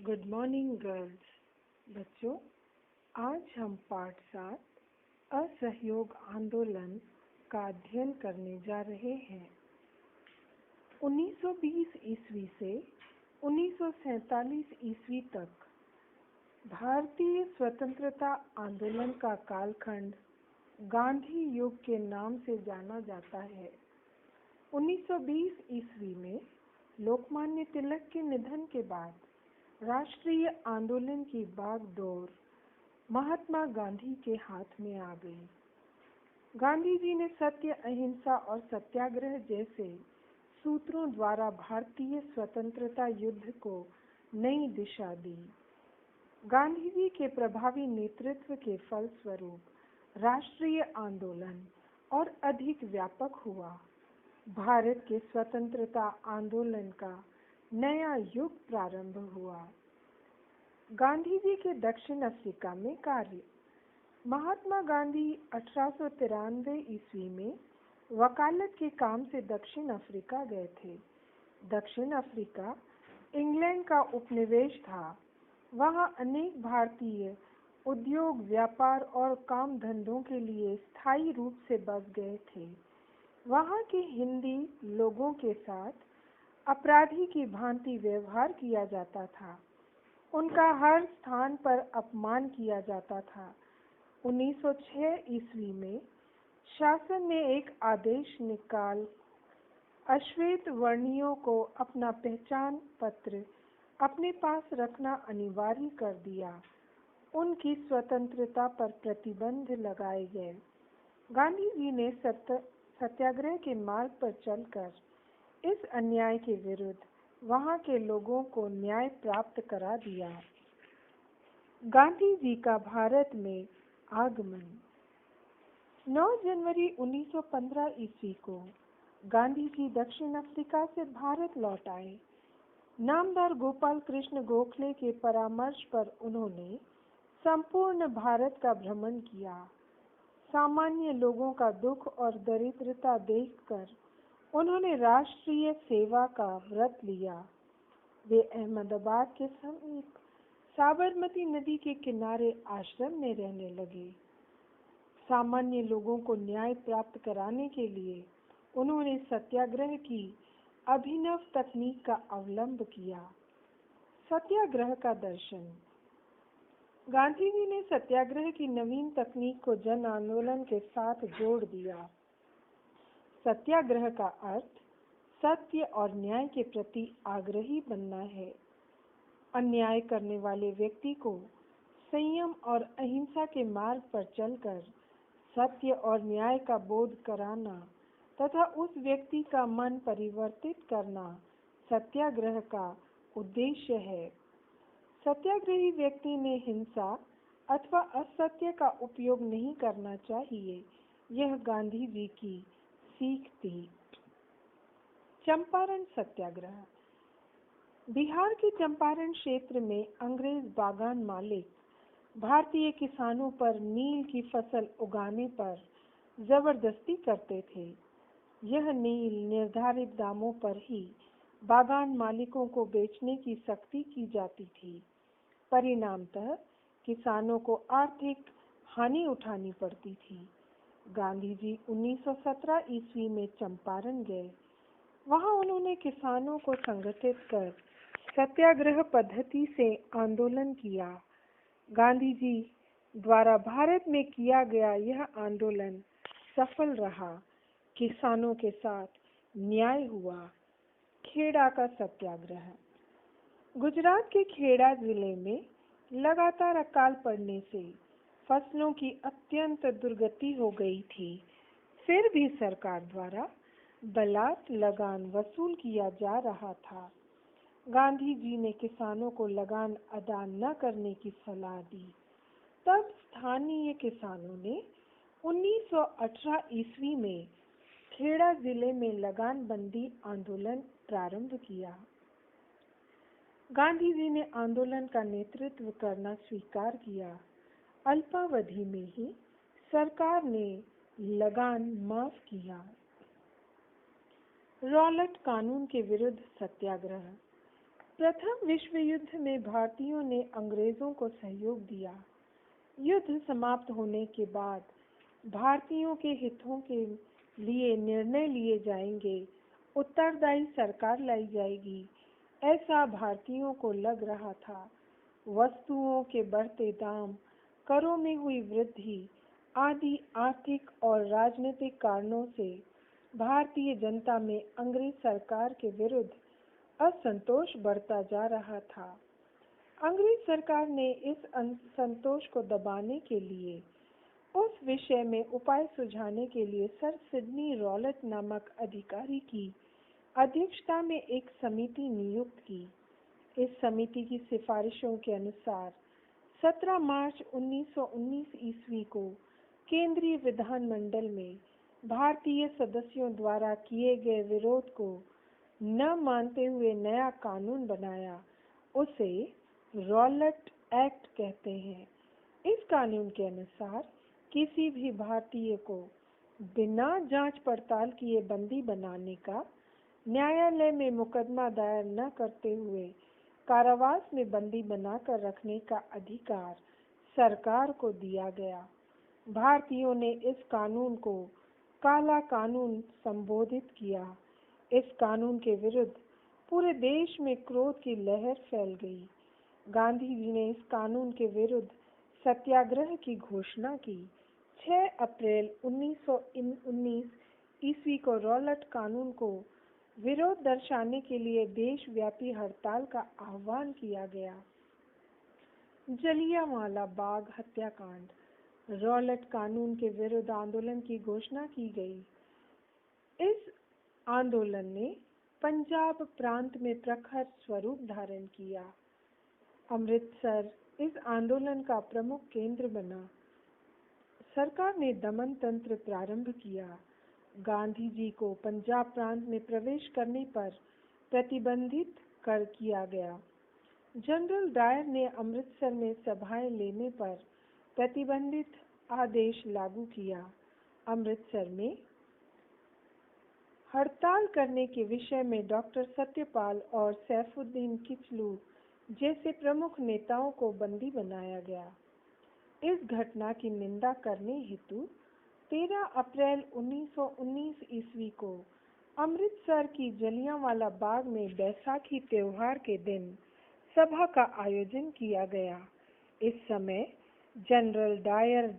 Good morning girls. बच्चों, आज हम पाठ 7 असहयोग आंदोलन का अध्ययन करने जा रहे हैं। 1920 ईस्वी से 1947 ईस्वी तक भारतीय स्वतंत्रता आंदोलन का कालखंड गांधी युग के नाम से जाना जाता है। 1920 ईस्वी में लोकमान्य तिलक के निधन के बाद राष्ट्रीय आंदोलन की बागडोर महात्मा गांधी के हाथ में आ गई। गांधी जी ने सत्य, अहिंसा और सत्याग्रह जैसे सूत्रों द्वारा भारतीय स्वतंत्रता युद्ध को नई दिशा दी। गांधी जी के प्रभावी नेतृत्व के फलस्वरूप राष्ट्रीय आंदोलन और अधिक व्यापक हुआ। भारत के स्वतंत्रता आंदोलन का नया युग प्रारंभ हुआ। गांधी जी के दक्षिण अफ्रीका में कार्य। महात्मा गांधी 1893 ईस्वी में वकालत के काम से दक्षिण अफ्रीका गए थे। दक्षिण अफ्रीका इंग्लैंड का उपनिवेश था। वहां अनेक भारतीय उद्योग, व्यापार और काम धंधों के लिए स्थायी रूप से बस गए थे। वहां के हिंदी लोगों के साथ अपराधी की भांति व्यवहार किया जाता था। उनका हर स्थान पर अपमान किया जाता था। 1906 ईस्वी में शासन ने एक आदेश निकाल अश्वेत वर्णियों को अपना पहचान पत्र अपने पास रखना अनिवार्य कर दिया। उनकी स्वतंत्रता पर प्रतिबंध लगाए गए। गांधी जी ने सत्याग्रह के मार्ग पर चलकर इस अन्याय के विरुद्ध वहां के लोगों को न्याय प्राप्त करा दिया। गांधी जी का भारत में आगमन। 9 जनवरी 1915 ईस्वी को गांधी जी दक्षिण अफ्रीका से भारत लौट आए। नामदार गोपाल कृष्ण गोखले के परामर्श पर उन्होंने संपूर्ण भारत का भ्रमण किया। सामान्य लोगों का दुख और दरिद्रता देखकर उन्होंने राष्ट्रीय सेवा का व्रत लिया। वे अहमदाबाद के समीप साबरमती नदी के किनारे आश्रम में रहने लगे। सामान्य लोगों को न्याय प्राप्त कराने के लिए उन्होंने सत्याग्रह की अभिनव तकनीक का अवलंब किया। सत्याग्रह का दर्शन। गांधी जी ने सत्याग्रह की नवीन तकनीक को जन आंदोलन के साथ जोड़ दिया। सत्याग्रह का अर्थ सत्य और न्याय के प्रति आग्रही बनना है। अन्याय करने वाले व्यक्ति को संयम और अहिंसा के मार्ग पर चलकर सत्य और न्याय का बोध कराना तथा उस व्यक्ति का मन परिवर्तित करना सत्याग्रह का उद्देश्य है। सत्याग्रही व्यक्ति ने हिंसा अथवा असत्य का उपयोग नहीं करना चाहिए। यह गांधी जी की सीख थी। चंपारण सत्याग्रह। बिहार के चंपारण क्षेत्र में अंग्रेज बागान मालिक भारतीय किसानों पर नील की फसल उगाने पर जबरदस्ती करते थे। यह नील निर्धारित दामों पर ही बागान मालिकों को बेचने की सख्ती की जाती थी। परिणामतः किसानों को आर्थिक हानि उठानी पड़ती थी। गांधी जी 1917 ईस्वी में चंपारण गए। वहां उन्होंने किसानों को संगठित कर सत्याग्रह पद्धति से आंदोलन किया। गांधी जी द्वारा भारत में किया गया यह आंदोलन सफल रहा। किसानों के साथ न्याय हुआ। खेड़ा का सत्याग्रह। गुजरात के खेड़ा जिले में लगातार अकाल पड़ने से फसलों की अत्यंत दुर्गति हो गई थी। फिर भी सरकार द्वारा बलात् लगान वसूल किया जा रहा था। गांधी जी ने किसानों को लगान अदा न करने की सलाह दी। तब स्थानीय किसानों ने 1918 ईस्वी में खेड़ा जिले में लगान बंदी आंदोलन प्रारंभ किया। गांधी जी ने आंदोलन का नेतृत्व करना स्वीकार किया। अल्पावधि में ही सरकार ने लगान माफ किया। रॉलेट कानून के विरुद्ध सत्याग्रह। प्रथम विश्व युद्ध में भारतीयों ने अंग्रेजों को सहयोग दिया। युद्ध समाप्त होने के बाद भारतीयों के हितों के लिए निर्णय लिए जाएंगे, उत्तरदायी सरकार लाई जाएगी, ऐसा भारतीयों को लग रहा था। वस्तुओं के बढ़ते दाम, करों में हुई वृद्धि आदि आर्थिक और राजनीतिक कारणों से भारतीय जनता में अंग्रेज सरकार के विरुद्ध असंतोष बढ़ता जा रहा था। अंग्रेज सरकार ने इस असंतोष को दबाने के लिए उस विषय में उपाय सुझाने के लिए सर सिडनी रॉलेट नामक अधिकारी की अध्यक्षता में एक समिति नियुक्त की। इस समिति की सिफारिशों के अनुसार 17 मार्च 1919 ईस्वी को केंद्रीय विधानमंडल में भारतीय सदस्यों द्वारा किए गए विरोध को न मानते हुए नया कानून बनाया। उसे रॉलेट एक्ट कहते हैं। इस कानून के अनुसार किसी भी भारतीय को बिना जांच पड़ताल किए बंदी बनाने का, न्यायालय में मुकदमा दायर न करते हुए कारावास में बंदी बनाकर रखने का अधिकार सरकार को दिया गया। भारतीयों ने इस कानून को काला कानून संबोधित किया। इस कानून के विरुद्ध पूरे देश में क्रोध की लहर फैल गई। गांधी जी ने इस कानून के विरुद्ध सत्याग्रह की घोषणा की। 6 अप्रैल 1919 ईस्वी को रॉलेट कानून को विरोध दर्शाने के लिए देशव्यापी हड़ताल का आह्वान किया गया। जलियांवाला बाग हत्याकांड। रॉलेट कानून के विरुद्ध आंदोलन की घोषणा की गई। इस आंदोलन ने पंजाब प्रांत में प्रखर स्वरूप धारण किया। अमृतसर इस आंदोलन का प्रमुख केंद्र बना। सरकार ने दमन तंत्र प्रारंभ किया। गांधी जी को पंजाब प्रांत में प्रवेश करने पर प्रतिबंधित कर किया गया। जनरल डायर ने अमृतसर में सभाएं लेने पर प्रतिबंधित आदेश लागू किया। अमृतसर में हड़ताल करने के विषय में डॉक्टर सत्यपाल और सैफुद्दीन किचलू जैसे प्रमुख नेताओं को बंदी बनाया गया। इस घटना की निंदा करने हेतु 13 अप्रैल 1919 ईस्वी को अमृतसर की जलियांवाला बाग में बैसाखी त्योहार के दिन सभा का आयोजन किया गया। इस समय जनरल डायर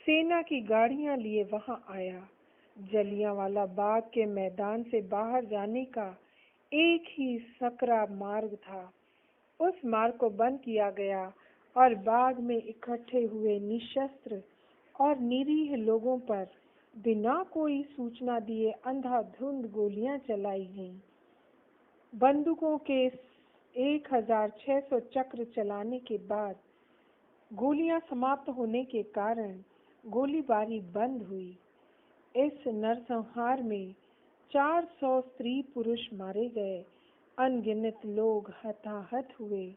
सेना की गाड़ियां लिए वहां आया। जलियांवाला बाग के मैदान से बाहर जाने का एक ही सकरा मार्ग था। उस मार्ग को बंद किया गया और बाग में इकट्ठे हुए निशस्त्र और निरीह लोगों पर बिना कोई सूचना दिए अंधाधुंध गोलियां चलाई गईं। बंदूकों के 1600 चक्र चलाने के बाद गोलियां समाप्त होने के कारण गोलीबारी बंद हुई। इस नरसंहार में 400 स्त्री पुरुष मारे गए, अनगिनत लोग हताहत हुए।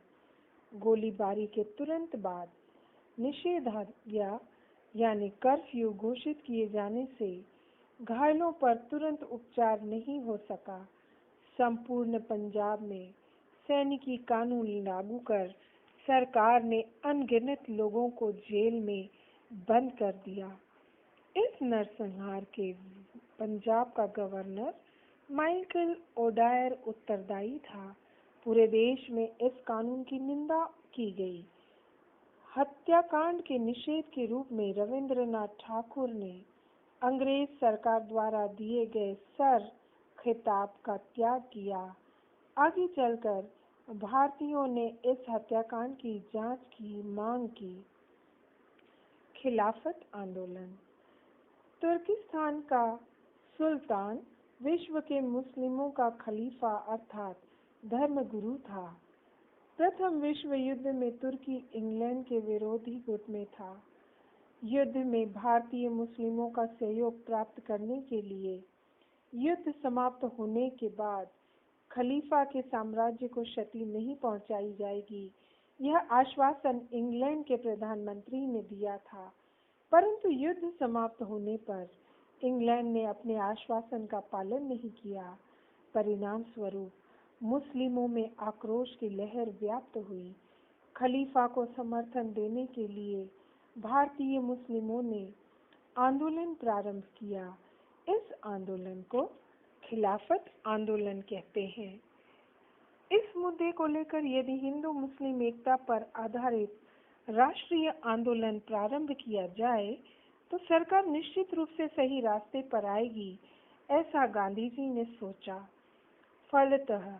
गोलीबारी के तुरंत बाद निषेधाज्ञा यानी कर्फ्यू घोषित किए जाने से घायलों पर तुरंत उपचार नहीं हो सका। संपूर्ण पंजाब में सैनिकी कानून लागू कर सरकार ने अनगिनत लोगों को जेल में बंद कर दिया। इस नरसंहार के पंजाब का गवर्नर माइकल ओडायर उत्तरदायी था। पूरे देश में इस कानून की निंदा की गई। हत्याकांड के निषेध के रूप में रविंद्रनाथ ठाकुर ने अंग्रेज सरकार द्वारा दिए गए सर खिताब का त्याग किया। आगे चलकर भारतीयों ने इस हत्याकांड की जांच की मांग की। खिलाफत आंदोलन। तुर्किस्तान का सुल्तान विश्व के मुस्लिमों का खलीफा अर्थात धर्मगुरु था। प्रथम विश्व युद्ध में तुर्की इंग्लैंड के विरोधी गुट में था। युद्ध में भारतीय मुस्लिमों का सहयोग प्राप्त करने के लिए युद्ध समाप्त होने के बाद खलीफा के साम्राज्य को क्षति नहीं पहुंचाई जाएगी, यह आश्वासन इंग्लैंड के प्रधानमंत्री ने दिया था। परंतु युद्ध समाप्त होने पर इंग्लैंड ने अपने आश्वासन का पालन नहीं किया। परिणाम स्वरूप मुस्लिमों में आक्रोश की लहर व्याप्त हुई। खलीफा को समर्थन देने के लिए भारतीय मुस्लिमों ने आंदोलन प्रारंभ किया। इस आंदोलन को खिलाफत आंदोलन कहते हैं। इस मुद्दे को लेकर यदि हिंदू मुस्लिम एकता पर आधारित राष्ट्रीय आंदोलन प्रारंभ किया जाए तो सरकार निश्चित रूप से सही रास्ते पर आएगी, ऐसा गांधी जी ने सोचा। फलतः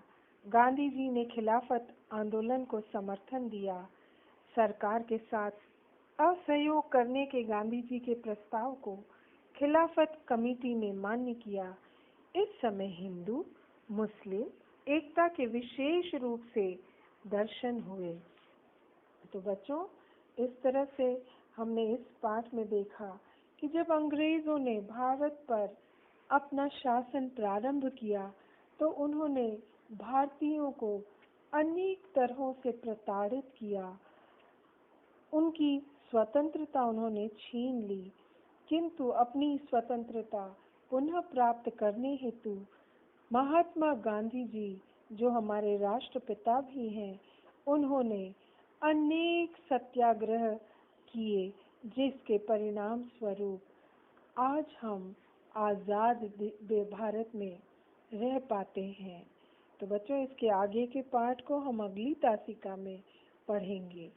गांधी जी ने खिलाफत आंदोलन को समर्थन दिया। सरकार के साथ असहयोग करने के गांधी जी के प्रस्ताव को खिलाफत कमेटी ने मान्य किया। इस समय हिंदू मुस्लिम एकता के विशेष रूप से दर्शन हुए। तो बच्चों, इस तरह से हमने इस पाठ में देखा कि जब अंग्रेजों ने भारत पर अपना शासन प्रारंभ किया तो उन्होंने भारतीयों को अनेक तरहों से प्रताड़ित किया। उनकी स्वतंत्रता उन्होंने छीन ली, किंतु अपनी स्वतंत्रता पुनः प्राप्त करने हेतु महात्मा गांधी जी, जो हमारे राष्ट्रपिता भी हैं, उन्होंने अनेक सत्याग्रह किए, जिसके परिणाम स्वरूप आज हम आज़ाद भारत में रह पाते हैं। तो बच्चों, इसके आगे के पाठ को हम अगली तासिका में पढ़ेंगे।